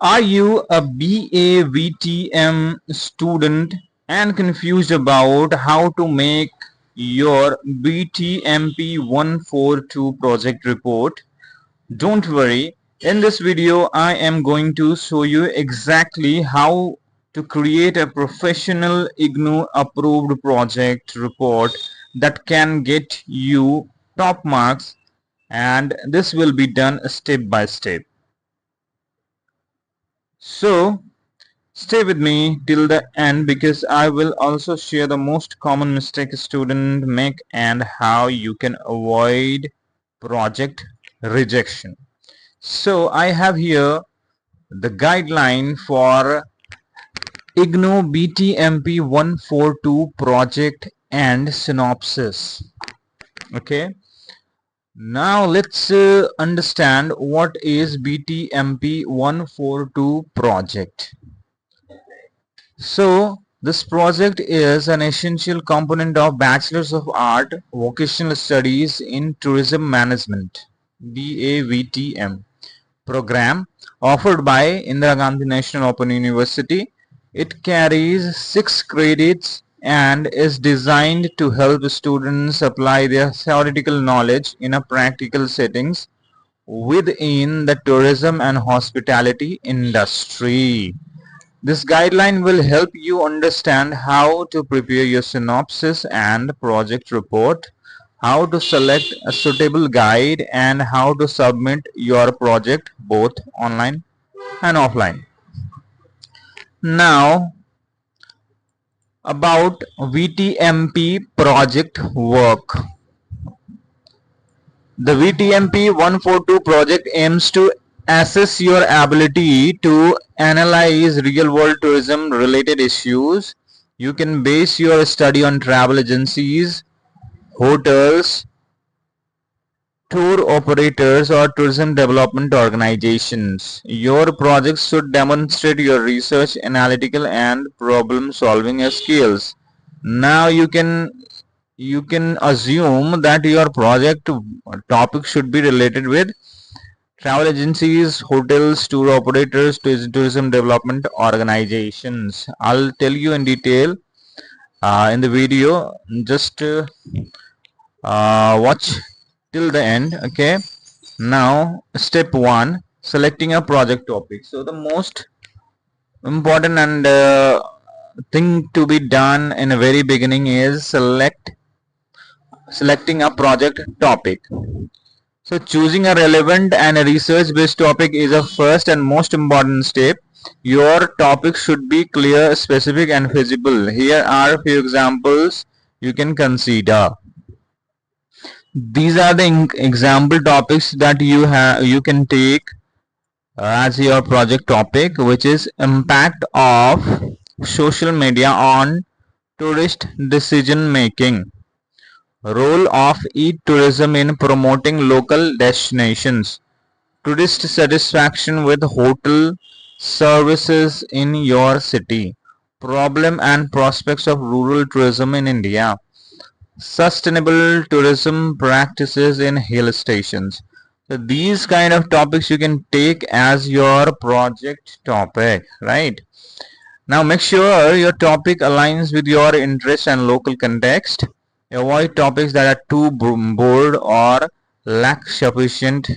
Are you a BAVTM student and confused about how to make your BTMP-142 project report? Don't worry, in this video I am going to show you exactly how to create a professional IGNOU approved project report that can get you top marks, and this will be done step by step. So stay with me till the end because I will also share the most common mistakes students make and how you can avoid project rejection. So I have here the guideline for IGNOU BTMP-142 project and synopsis. Okay, now let's understand what is BTMP-142 project. So this project is an essential component of Bachelor's of Art Vocational Studies in Tourism Management BAVTM program offered by Indira Gandhi National Open University. It carries 6 credits and is designed to help students apply their theoretical knowledge in a practical settings within the tourism and hospitality industry. This guideline will help you understand how to prepare your synopsis and project report, how to select a suitable guide, and how to submit your project both online and offline. Now, about VTMP project work. The VTMP 142 project aims to assess your ability to analyze real-world tourism-related issues. You can base your study on travel agencies, hotels, tour operators, or tourism development organizations. Your projects should demonstrate your research, analytical, and problem-solving skills. Now you can assume that your project topic should be related with travel agencies, hotels, tour operators, tourism development organizations. I'll tell you in detail in the video. Just watch till the end. Okay. Now, step 1, selecting a project topic. So the most important and thing to be done in the very beginning is selecting a project topic. So choosing a relevant and a research-based topic is a first and most important step. Your topic should be clear, specific, and feasible. Here are a few examples you can consider. These are the example topics that you can take as your project topic, which is impact of social media on tourist decision making, role of e-tourism in promoting local destinations, tourist satisfaction with hotel services in your city, problem and prospects of rural tourism in India, sustainable tourism practices in hill stations. So these kind of topics you can take as your project topic, right? Now make sure your topic aligns with your interest and local context. Avoid topics that are too broad or lack sufficient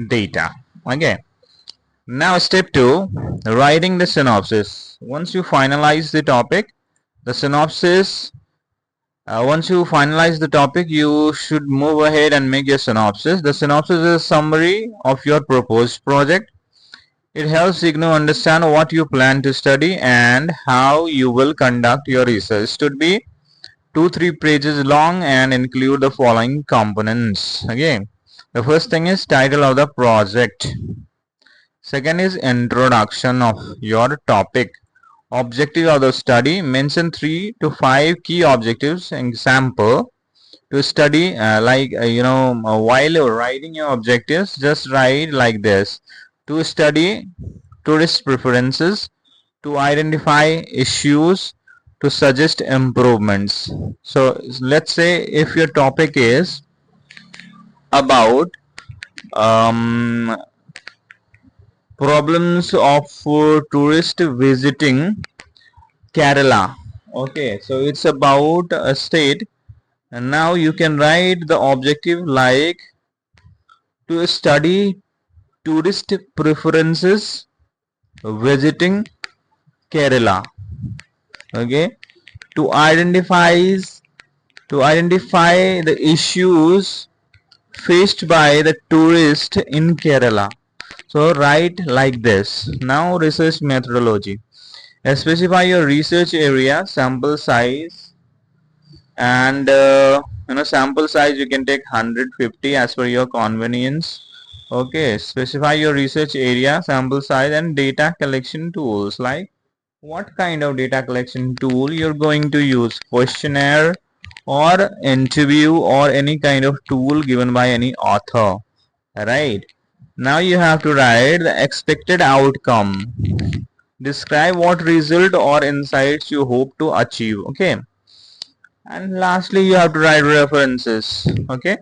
data. Okay. Now step 2, writing the synopsis. Once you finalize the topic, the synopsis, once you finalize the topic, you should move ahead and make your synopsis. The synopsis is a summary of your proposed project. It helps IGNOU understand what you plan to study and how you will conduct your research. It should be 2-3 pages long and include the following components. Again, the first thing is title of the project. Second is introduction of your topic. Objective of the study. Mention 3 to 5 key objectives. Example, to study while writing your objectives, just write like this: to study tourist preferences, to identify issues, to suggest improvements. So let's say if your topic is about problems of tourist visiting Kerala. Okay, so it's about a state, and now you can write the objective like to study tourist preferences visiting Kerala. Okay, to identify the issues faced by the tourist in Kerala. So write like this. Now research methodology. Specify your research area, sample size, and sample size you can take 150 as per your convenience. Okay, specify your research area, sample size, and data collection tools. Like what kind of data collection tool you're going to use, questionnaire or interview or any kind of tool given by any author, right? Now you have to write the expected outcome. Describe what result or insights you hope to achieve. Okay, and lastly you have to write references. Okay,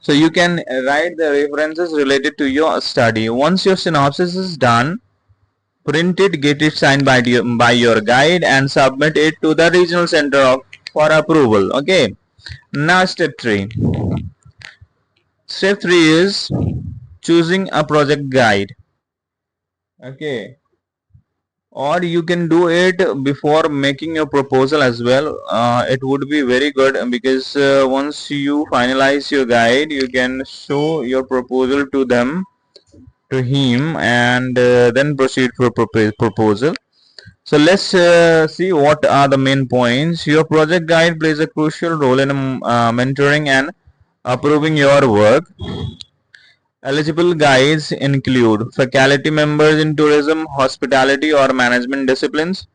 so you can write the references related to your study. Once your synopsis is done, print it, get it signed by your guide, and submit it to the regional center for approval. Okay, now step 3. Step 3 is choosing a project guide. Okay, or you can do it before making your proposal as well. It would be very good because once you finalize your guide, you can show your proposal to them, to him, and then proceed for proposal. So let's see what are the main points. Your project guide plays a crucial role in mentoring and approving your work. Eligible guides include faculty members in tourism, hospitality, or management disciplines,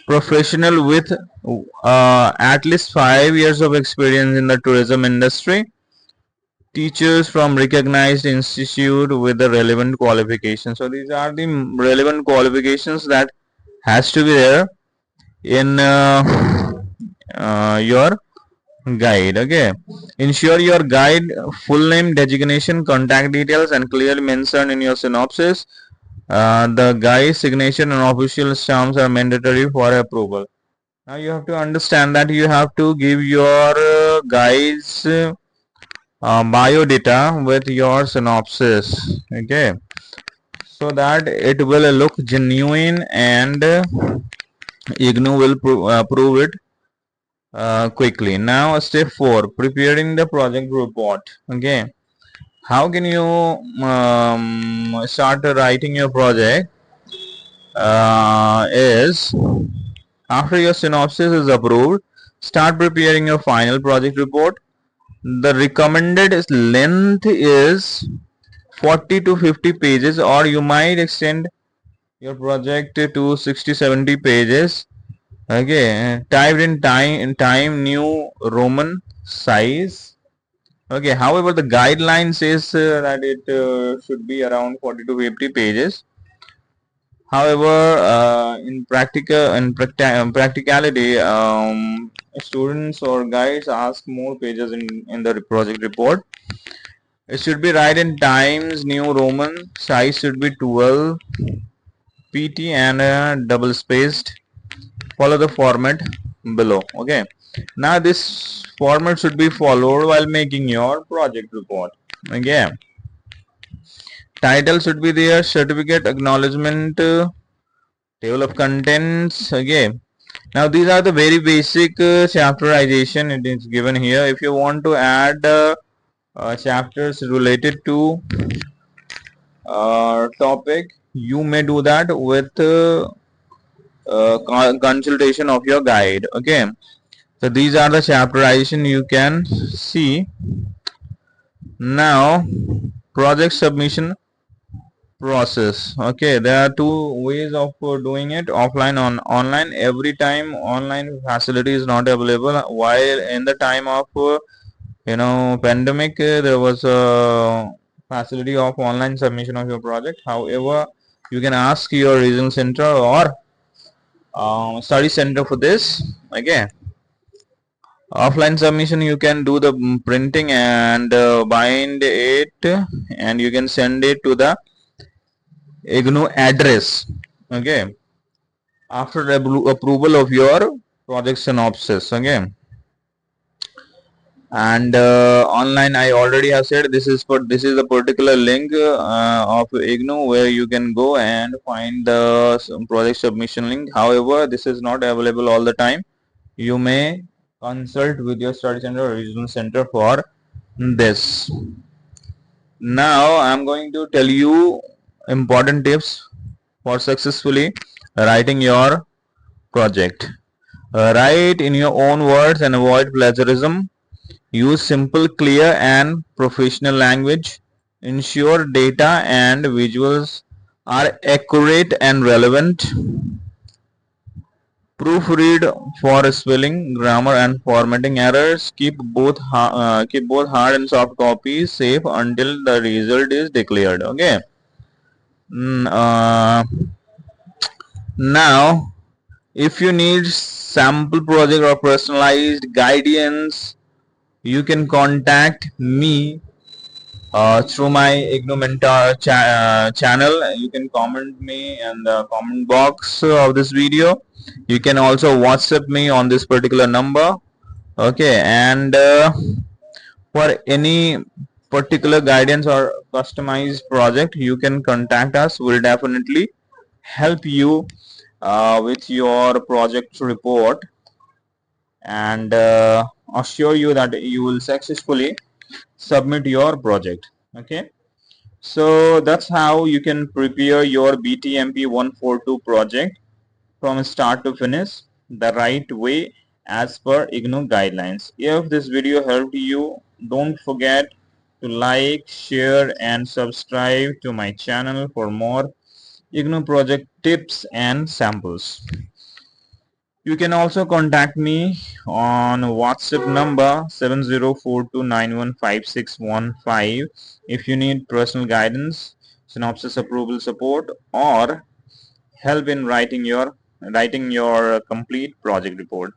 professional with at least 5 years of experience in the tourism industry, teachers from recognized institute with the relevant qualifications. So these are the relevant qualifications that has to be there in your guide. Okay, ensure your guide full name, designation, contact details, and clearly mentioned in your synopsis. The guide signature and official stamps are mandatory for approval. Now you have to understand that you have to give your guide's biodata with your synopsis. Okay, so that it will look genuine and IGNOU will prove it quickly. Now step 4, preparing the project report. Okay, how can you start writing your project is after your synopsis is approved, start preparing your final project report. The recommended length is 40 to 50 pages, or you might extend your project to 60-70 pages. Okay, typed in time new Roman size. Okay, however the guideline says that it should be around 40 to 50 pages. However, practicality, students or guides ask more pages in the project report. It should be right in Times New Roman. Size should be 12 pt and double spaced. Follow the format below. Okay, now this format should be followed while making your project report. Okay, title should be there, certificate, acknowledgement, table of contents. Okay, now these are the very basic chapterization. It is given here. If you want to add chapters related to topic, you may do that with consultation of your guide. Okay, so these are the chapterization you can see. Now project submission process. Okay, there are two ways of doing it, offline on online. Every time online facility is not available, while in the time of pandemic, there was a facility of online submission of your project. However, you can ask your regional center or study center for this. Okay, offline submission you can do the printing and bind it, and you can send it to the IGNOU address. Okay, after the approval of your project synopsis. Okay, and online I already have said this is a particular link of IGNOU where you can go and find the project submission link. However, this is not available all the time. You may consult with your study center or regional center for this. Now I'm going to tell you important tips for successfully writing your project. Write in your own words and avoid plagiarism. Use simple, clear, and professional language. Ensure data and visuals are accurate and relevant. Proofread for spelling, grammar, and formatting errors. Keep both hard and soft copies safe until the result is declared. Okay. Mm, uh, Now, if you need sample project or personalized guidance, you can contact me through my IGNOU Mentor channel. You can comment me in the comment box of this video. You can also WhatsApp me on this particular number. Okay, and for any particular guidance or customized project, you can contact us. We'll definitely help you with your project report and assure you that you will successfully submit your project. Okay, so that's how you can prepare your BTMP-142 project from start to finish the right way as per IGNOU guidelines. If this video helped you, don't forget to like, share and subscribe to my channel for more IGNOU project tips and samples. You can also contact me on WhatsApp number 7042915615 if you need personal guidance, synopsis approval support, or help in writing your complete project report.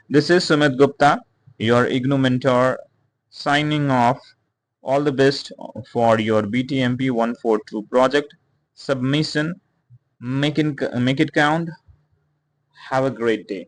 This is Sumit Gupta, your IGNOU mentor, signing off. All the best for your BTMP 142 project submission. Make it count. Have a great day.